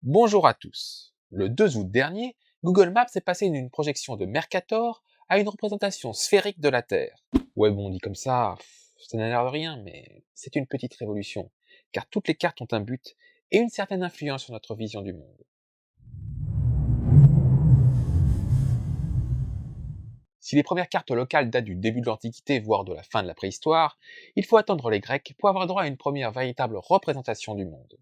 Bonjour à tous. Le 2 août dernier, Google Maps est passé d'une projection de Mercator à une représentation sphérique de la Terre. Ouais bon, dit comme ça n'a l'air de rien, mais c'est une petite révolution, car toutes les cartes ont un but et une certaine influence sur notre vision du monde. Si les premières cartes locales datent du début de l'Antiquité, voire de la fin de la préhistoire, il faut attendre les Grecs pour avoir droit à une première véritable représentation du monde.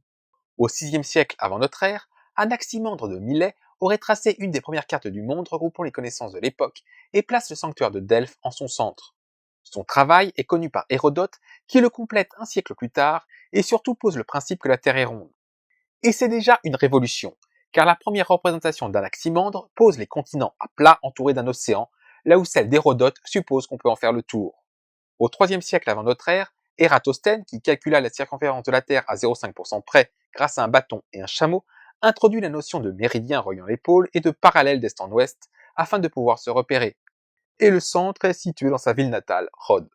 Au VIe siècle avant notre ère, Anaximandre de Milet aurait tracé une des premières cartes du monde regroupant les connaissances de l'époque et place le sanctuaire de Delphes en son centre. Son travail est connu par Hérodote qui le complète un siècle plus tard et surtout pose le principe que la Terre est ronde. Et c'est déjà une révolution, car la première représentation d'Anaximandre pose les continents à plat entourés d'un océan, là où celle d'Hérodote suppose qu'on peut en faire le tour. Au IIIe siècle avant notre ère, Ératosthène, qui calcula la circonférence de la Terre à 0,5% près grâce à un bâton et un chameau, introduit la notion de méridien reliant les pôles et de parallèle d'est en ouest afin de pouvoir se repérer. Et le centre est situé dans sa ville natale, Rhodes.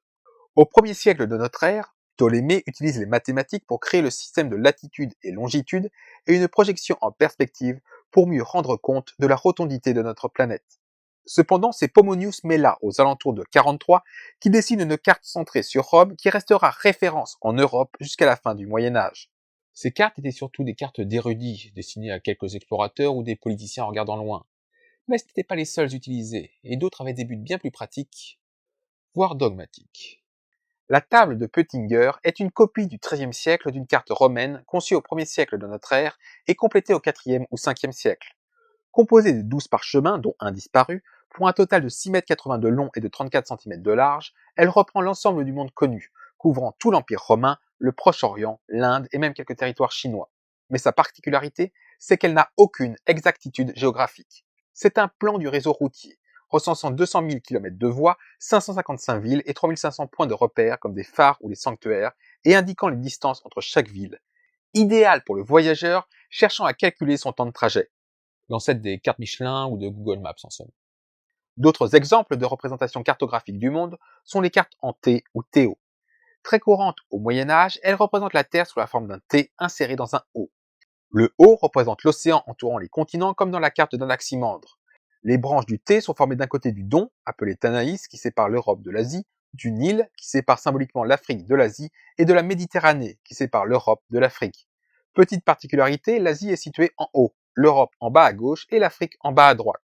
Au 1er siècle de notre ère, Ptolémée utilise les mathématiques pour créer le système de latitude et longitude et une projection en perspective pour mieux rendre compte de la rotondité de notre planète. Cependant, c'est Pomonius Mela, aux alentours de 43, qui dessine une carte centrée sur Rome qui restera référence en Europe jusqu'à la fin du Moyen-Âge. Ces cartes étaient surtout des cartes d'érudits, destinées à quelques explorateurs ou des politiciens en regardant loin. Mais ce n'étaient pas les seuls utilisés, et d'autres avaient des buts bien plus pratiques, voire dogmatiques. La table de Peutinger est une copie du XIIIe siècle d'une carte romaine conçue au 1er siècle de notre ère et complétée au IVe ou Ve siècle. Composée de 12 parchemins, dont un disparu, pour un total de 6,80 m de long et de 34 cm de large, elle reprend l'ensemble du monde connu, couvrant tout l'Empire romain, le Proche-Orient, l'Inde et même quelques territoires chinois. Mais sa particularité, c'est qu'elle n'a aucune exactitude géographique. C'est un plan du réseau routier, recensant 200 000 km de voies, 555 villes et 3500 points de repère comme des phares ou des sanctuaires, et indiquant les distances entre chaque ville. Idéal pour le voyageur cherchant à calculer son temps de trajet. L'ancêtre des cartes Michelin ou de Google Maps en somme. D'autres exemples de représentation cartographique du monde sont les cartes en T ou TO. Très courantes au Moyen-Âge, elles représentent la Terre sous la forme d'un T inséré dans un O. Le O représente l'océan entourant les continents comme dans la carte d'Anaximandre. Les branches du T sont formées d'un côté du Don, appelé Tanaïs, qui sépare l'Europe de l'Asie, du Nil, qui sépare symboliquement l'Afrique de l'Asie, et de la Méditerranée, qui sépare l'Europe de l'Afrique. Petite particularité, l'Asie est située en haut, l'Europe en bas à gauche et l'Afrique en bas à droite.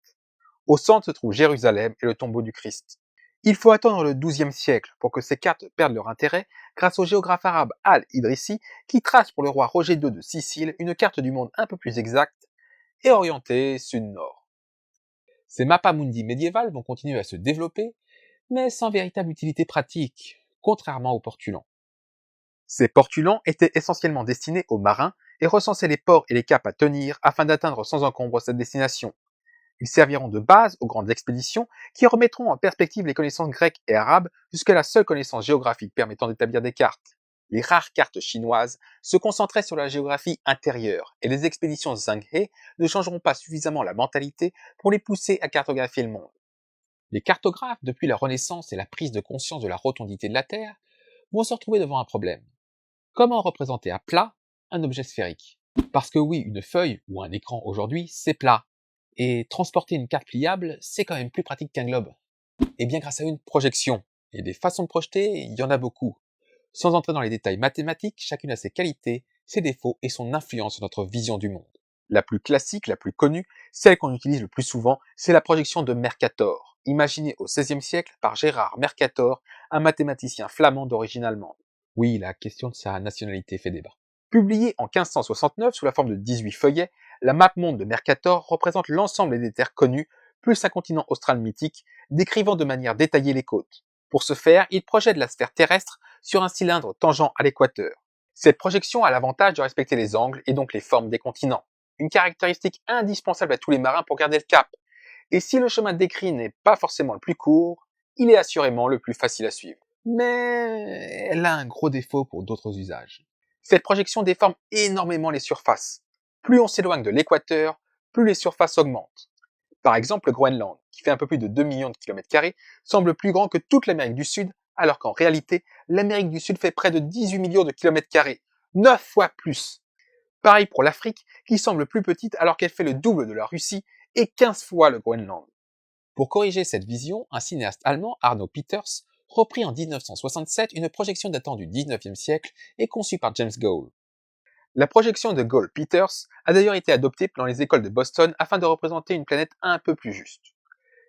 Au centre se trouve Jérusalem et le tombeau du Christ. Il faut attendre le XIIe siècle pour que ces cartes perdent leur intérêt grâce au géographe arabe Al-Idrissi qui trace pour le roi Roger II de Sicile une carte du monde un peu plus exacte et orientée sud-nord. Ces mappamundi médiévales vont continuer à se développer, mais sans véritable utilité pratique, contrairement aux portulans. Ces portulans étaient essentiellement destinés aux marins et recensaient les ports et les caps à tenir afin d'atteindre sans encombre cette destination. Ils serviront de base aux grandes expéditions qui remettront en perspective les connaissances grecques et arabes jusqu'à la seule connaissance géographique permettant d'établir des cartes. Les rares cartes chinoises se concentraient sur la géographie intérieure et les expéditions Zheng He ne changeront pas suffisamment la mentalité pour les pousser à cartographier le monde. Les cartographes, depuis la Renaissance et la prise de conscience de la rotondité de la Terre, vont se retrouver devant un problème. Comment représenter à plat un objet sphérique? Parce que oui, une feuille ou un écran aujourd'hui, c'est plat. Et transporter une carte pliable, c'est quand même plus pratique qu'un globe. Et bien grâce à une projection. Et des façons de projeter, il y en a beaucoup. Sans entrer dans les détails mathématiques, chacune a ses qualités, ses défauts et son influence sur notre vision du monde. La plus classique, la plus connue, celle qu'on utilise le plus souvent, c'est la projection de Mercator, imaginée au XVIe siècle par Gérard Mercator, un mathématicien flamand d'origine allemande. Oui, la question de sa nationalité fait débat. Publiée en 1569 sous la forme de 18 feuillets, la map-monde de Mercator représente l'ensemble des terres connues, plus un continent austral mythique, décrivant de manière détaillée les côtes. Pour ce faire, il projette la sphère terrestre sur un cylindre tangent à l'équateur. Cette projection a l'avantage de respecter les angles et donc les formes des continents, une caractéristique indispensable à tous les marins pour garder le cap. Et si le chemin décrit n'est pas forcément le plus court, il est assurément le plus facile à suivre. Mais elle a un gros défaut pour d'autres usages. Cette projection déforme énormément les surfaces. Plus on s'éloigne de l'équateur, plus les surfaces augmentent. Par exemple, le Groenland, qui fait un peu plus de 2 millions de km², semble plus grand que toute l'Amérique du Sud, alors qu'en réalité, l'Amérique du Sud fait près de 18 millions de km², 9 fois plus. Pareil pour l'Afrique, qui semble plus petite alors qu'elle fait le double de la Russie et 15 fois le Groenland. Pour corriger cette vision, un cinéaste allemand, Arno Peters, reprit en 1967 une projection datant du 19e siècle et conçue par James Gould. La projection de Gould-Peters a d'ailleurs été adoptée dans les écoles de Boston afin de représenter une planète un peu plus juste.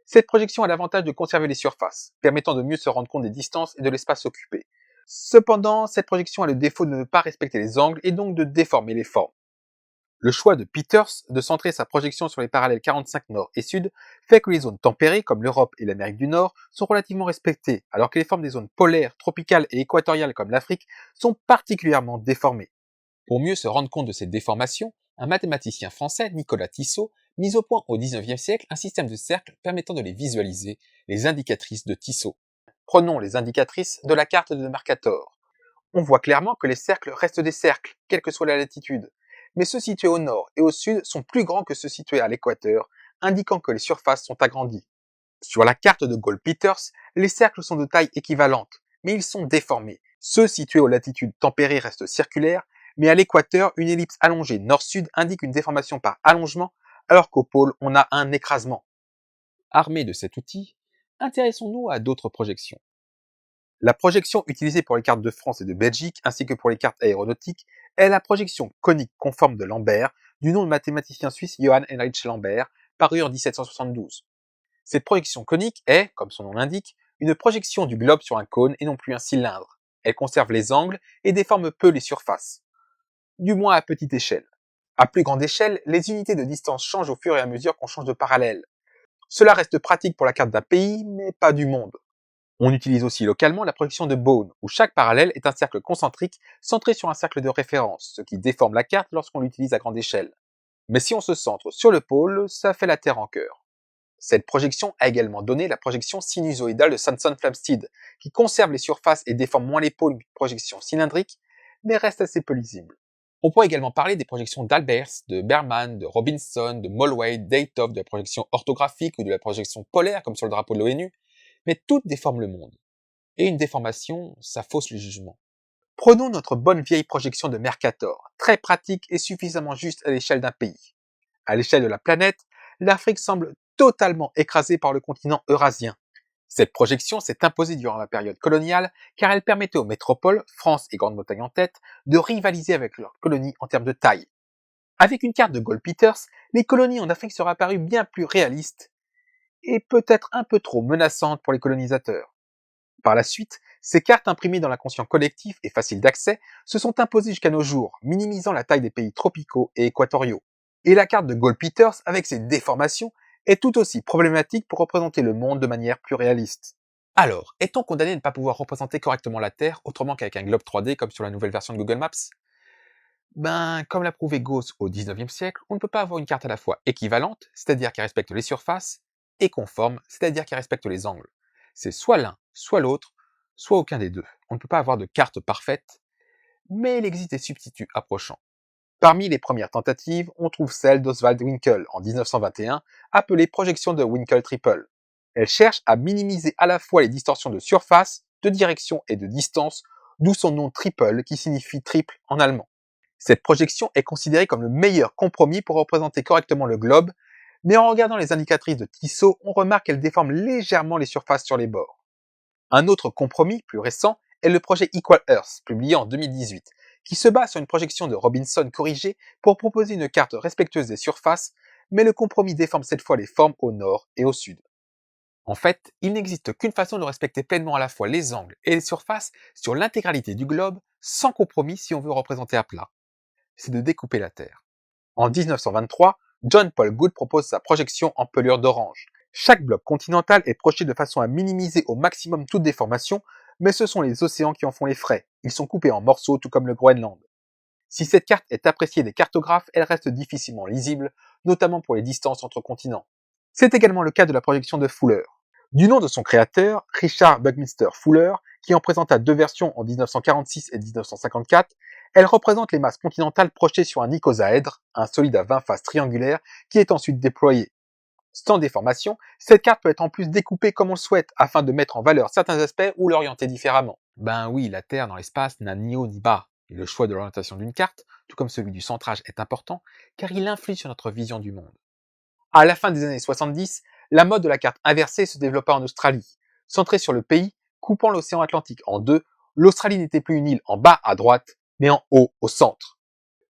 Cette projection a l'avantage de conserver les surfaces, permettant de mieux se rendre compte des distances et de l'espace occupé. Cependant, cette projection a le défaut de ne pas respecter les angles et donc de déformer les formes. Le choix de Peters de centrer sa projection sur les parallèles 45 nord et sud fait que les zones tempérées, comme l'Europe et l'Amérique du Nord, sont relativement respectées, alors que les formes des zones polaires, tropicales et équatoriales comme l'Afrique sont particulièrement déformées. Pour mieux se rendre compte de ces déformations, un mathématicien français, Nicolas Tissot, mis au point au XIXe siècle un système de cercles permettant de les visualiser, les indicatrices de Tissot. Prenons les indicatrices de la carte de Mercator. On voit clairement que les cercles restent des cercles, quelle que soit la latitude, mais ceux situés au nord et au sud sont plus grands que ceux situés à l'équateur, indiquant que les surfaces sont agrandies. Sur la carte de Gould-Peters, les cercles sont de taille équivalente, mais ils sont déformés. Ceux situés aux latitudes tempérées restent circulaires, mais à l'équateur, une ellipse allongée nord-sud indique une déformation par allongement, alors qu'au pôle, on a un écrasement. Armés de cet outil, intéressons-nous à d'autres projections. La projection utilisée pour les cartes de France et de Belgique, ainsi que pour les cartes aéronautiques, est la projection conique conforme de Lambert, du nom de mathématicien suisse Johann Heinrich Lambert, paru en 1772. Cette projection conique est, comme son nom l'indique, une projection du globe sur un cône et non plus un cylindre. Elle conserve les angles et déforme peu les surfaces. Du moins à petite échelle. À plus grande échelle, les unités de distance changent au fur et à mesure qu'on change de parallèle. Cela reste pratique pour la carte d'un pays, mais pas du monde. On utilise aussi localement la projection de Bohn, où chaque parallèle est un cercle concentrique centré sur un cercle de référence, ce qui déforme la carte lorsqu'on l'utilise à grande échelle. Mais si on se centre sur le pôle, ça fait la Terre en cœur. Cette projection a également donné la projection sinusoïdale de Sanson-Flamsteed, qui conserve les surfaces et déforme moins les pôles qu'une projection cylindrique, mais reste assez peu lisible. On pourrait également parler des projections d'Albers, de Berman, de Robinson, de Molway, d'Eithoff, de la projection orthographique ou de la projection polaire comme sur le drapeau de l'ONU, mais toutes déforment le monde. Et une déformation, ça fausse le jugement. Prenons notre bonne vieille projection de Mercator, très pratique et suffisamment juste à l'échelle d'un pays. À l'échelle de la planète, l'Afrique semble totalement écrasée par le continent eurasien. Cette projection s'est imposée durant la période coloniale car elle permettait aux métropoles, France et Grande-Bretagne en tête, de rivaliser avec leurs colonies en termes de taille. Avec une carte de Gould-Peters, les colonies en Afrique seraient apparues bien plus réalistes et peut-être un peu trop menaçantes pour les colonisateurs. Par la suite, ces cartes imprimées dans l'inconscient collectif et faciles d'accès se sont imposées jusqu'à nos jours, minimisant la taille des pays tropicaux et équatoriaux. Et la carte de Gould-Peters, avec ses déformations, est tout aussi problématique pour représenter le monde de manière plus réaliste. Alors, est-on condamné à ne pas pouvoir représenter correctement la Terre autrement qu'avec un globe 3D comme sur la nouvelle version de Google Maps? Comme l'a prouvé Gauss au XIXe siècle, on ne peut pas avoir une carte à la fois équivalente, c'est-à-dire qui respecte les surfaces, et conforme, c'est-à-dire qui respecte les angles. C'est soit l'un, soit l'autre, soit aucun des deux. On ne peut pas avoir de carte parfaite, mais il existe des substituts approchants. Parmi les premières tentatives, on trouve celle d'Oswald Winkel en 1921, appelée projection de Winkel-Triple. Elle cherche à minimiser à la fois les distorsions de surface, de direction et de distance, d'où son nom triple qui signifie triple en allemand. Cette projection est considérée comme le meilleur compromis pour représenter correctement le globe, mais en regardant les indicatrices de Tissot, on remarque qu'elle déforme légèrement les surfaces sur les bords. Un autre compromis, plus récent, est le projet Equal Earth, publié en 2018, qui se base sur une projection de Robinson corrigée pour proposer une carte respectueuse des surfaces, mais le compromis déforme cette fois les formes au nord et au sud. En fait, il n'existe qu'une façon de respecter pleinement à la fois les angles et les surfaces sur l'intégralité du globe, sans compromis si on veut représenter à plat. C'est de découper la Terre. En 1923, John Paul Gould propose sa projection en pelure d'orange. Chaque bloc continental est projeté de façon à minimiser au maximum toute déformation, mais ce sont les océans qui en font les frais. Ils sont coupés en morceaux tout comme le Groenland. Si cette carte est appréciée des cartographes, elle reste difficilement lisible, notamment pour les distances entre continents. C'est également le cas de la projection de Fuller. Du nom de son créateur, Richard Buckminster Fuller, qui en présenta deux versions en 1946 et 1954, elle représente les masses continentales projetées sur un icosaèdre, un solide à 20 faces triangulaires, qui est ensuite déployé. Sans déformation, cette carte peut être en plus découpée comme on le souhaite, afin de mettre en valeur certains aspects ou l'orienter différemment. Ben oui, la Terre dans l'espace n'a ni haut ni bas. Et le choix de l'orientation d'une carte, tout comme celui du centrage, est important, car il influe sur notre vision du monde. À la fin des années 70, la mode de la carte inversée se développa en Australie. Centrée sur le pays, coupant l'océan Atlantique en deux, l'Australie n'était plus une île en bas à droite, mais en haut au centre.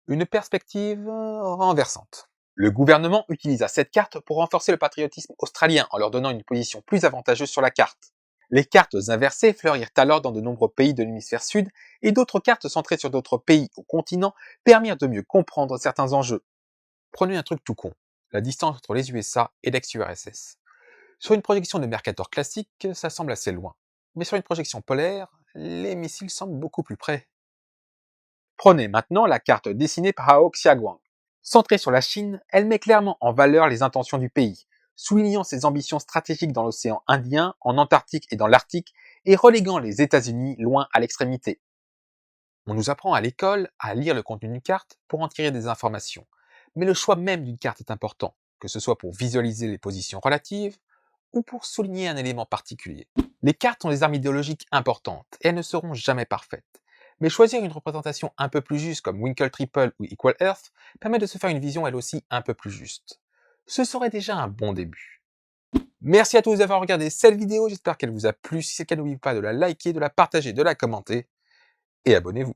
Une perspective renversante. Le gouvernement utilisa cette carte pour renforcer le patriotisme australien en leur donnant une position plus avantageuse sur la carte. Les cartes inversées fleurirent alors dans de nombreux pays de l'hémisphère sud et d'autres cartes centrées sur d'autres pays ou continents permirent de mieux comprendre certains enjeux. Prenez un truc tout con, la distance entre les USA et l'ex-URSS. Sur une projection de Mercator classique, ça semble assez loin. Mais sur une projection polaire, les missiles semblent beaucoup plus près. Prenez maintenant la carte dessinée par Hao Xiaoguang. Centrée sur la Chine, elle met clairement en valeur les intentions du pays, soulignant ses ambitions stratégiques dans l'océan Indien, en Antarctique et dans l'Arctique, et reléguant les États-Unis loin à l'extrémité. On nous apprend à l'école à lire le contenu d'une carte pour en tirer des informations, mais le choix même d'une carte est important, que ce soit pour visualiser les positions relatives ou pour souligner un élément particulier. Les cartes ont des armes idéologiques importantes et elles ne seront jamais parfaites. Mais choisir une représentation un peu plus juste comme Winkle Triple ou Equal Earth permet de se faire une vision elle aussi un peu plus juste. Ce serait déjà un bon début. Merci à tous d'avoir regardé cette vidéo, j'espère qu'elle vous a plu. Si c'est le cas, n'oubliez pas de la liker, de la partager, de la commenter et abonnez-vous.